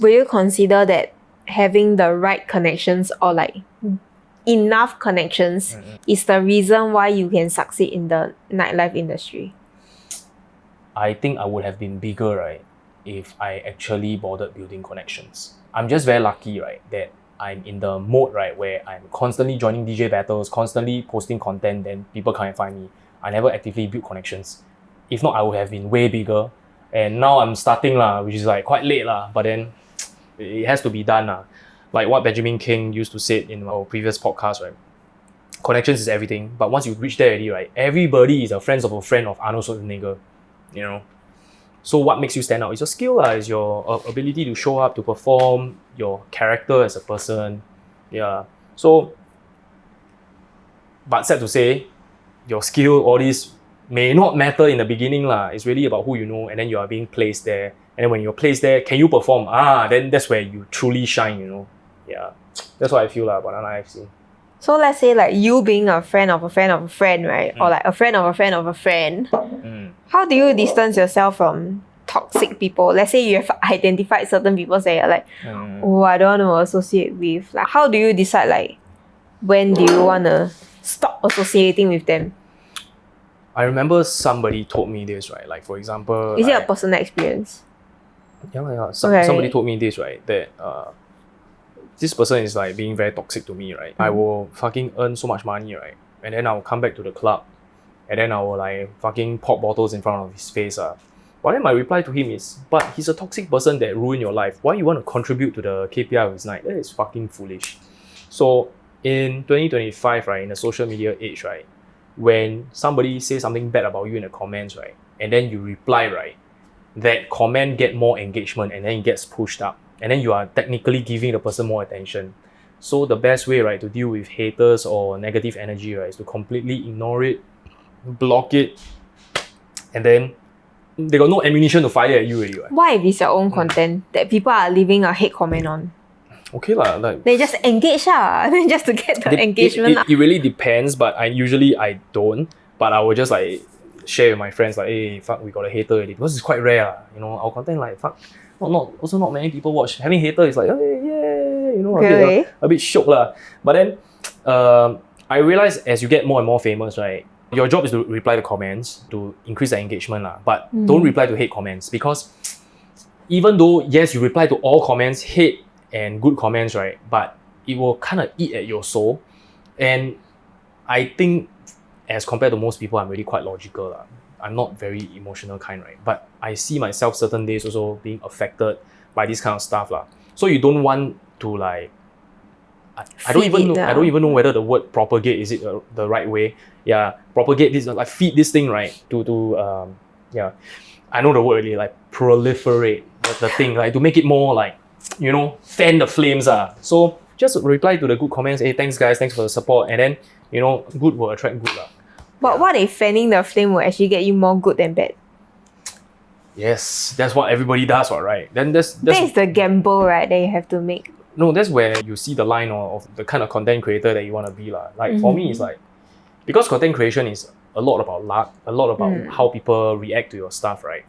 Will you consider that having the right connections or like enough connections is the reason why you can succeed in the nightlife industry? I think I would have been bigger, right, if I actually bothered building connections. I'm just very lucky, right, that I'm in the mode, right, where I'm constantly joining DJ battles, constantly posting content, then people come and find me. I never actively build connections. If not, I would have been way bigger. And now I'm starting lah, which is like quite late lah, but then it has to be done lah. Like what Benjamin King used to say in our previous podcast, right? Connections is everything, but once you reach there already, right, everybody is a friend of Arnold Schwarzenegger, you know. So what makes you stand out is your skill lah, is your ability to show up, to perform, your character as a person, yeah. So, but sad to say, your skill, all this may not matter in the beginning lah. It's really about who you know, and then you are being placed there. And then when you're placed there, can you perform? Then that's where you truly shine, you know. Yeah, that's what I feel about NIFC. So let's say like you being a friend of a friend of a friend, right? Or like a friend of a friend of a friend. How do you distance yourself from toxic people? Let's say you have identified certain people that you're like, oh, I don't want to associate with. Like, how do you decide like when do you want to stop associating with them? I remember somebody told me this, right? Like for example, is it a personal experience? Yeah. Somebody told me this, right? That this person is like being very toxic to me, right? I will fucking earn so much money, right? And then I'll come back to the club, and then I will like fucking pop bottles in front of his face. But then my reply to him is, but he's a toxic person that ruined your life. Why you want to contribute to the KPI of his night? That is fucking foolish. So in 2025, right, in the social media age, right, when somebody says something bad about you in the comments, right, and then you reply, right, that comment get more engagement and then it gets pushed up. And then you are technically giving the person more attention. So the best way, right, to deal with haters or negative energy, right, is to completely ignore it, block it, and then they got no ammunition to fire at you already, right? What if it's your own content that people are leaving a hate comment on? Okay lah, like they just engage then just to get the engagement. It really depends, but I usually don't. But I will just like share with my friends like, hey, fuck, we got a hater already, because it's quite rare, you know. Our content like fuck. Not many people watch. Having hater is like, oh, yeah, you know, a bit shock lah. But then, I realized as you get more and more famous, right, your job is to reply to comments to increase the engagement lah. But don't reply to hate comments, because even though yes, you reply to all comments, hate and good comments, right, but it will kind of eat at your soul. And I think, as compared to most people, I'm really quite logical lah. I'm not very emotional kind, right? But I see myself certain days also being affected by this kind of stuff lah. So you don't want to like, I don't even know whether the word propagate is it the right way. Yeah, propagate this, like feed this thing, right? Yeah, I know the word already, like proliferate the thing, like to make it more like, you know, fan the flames So just reply to the good comments. Hey, thanks guys, thanks for the support, and then, you know, good will attract good lah. But what if fanning the flame will actually get you more good than bad? Yes, that's what everybody does, right? Then that is the gamble, right, that you have to make. No, that's where you see the line of the kind of content creator that you want to be lah. Like for me, it's like, because content creation is a lot about luck, a lot about how people react to your stuff, right?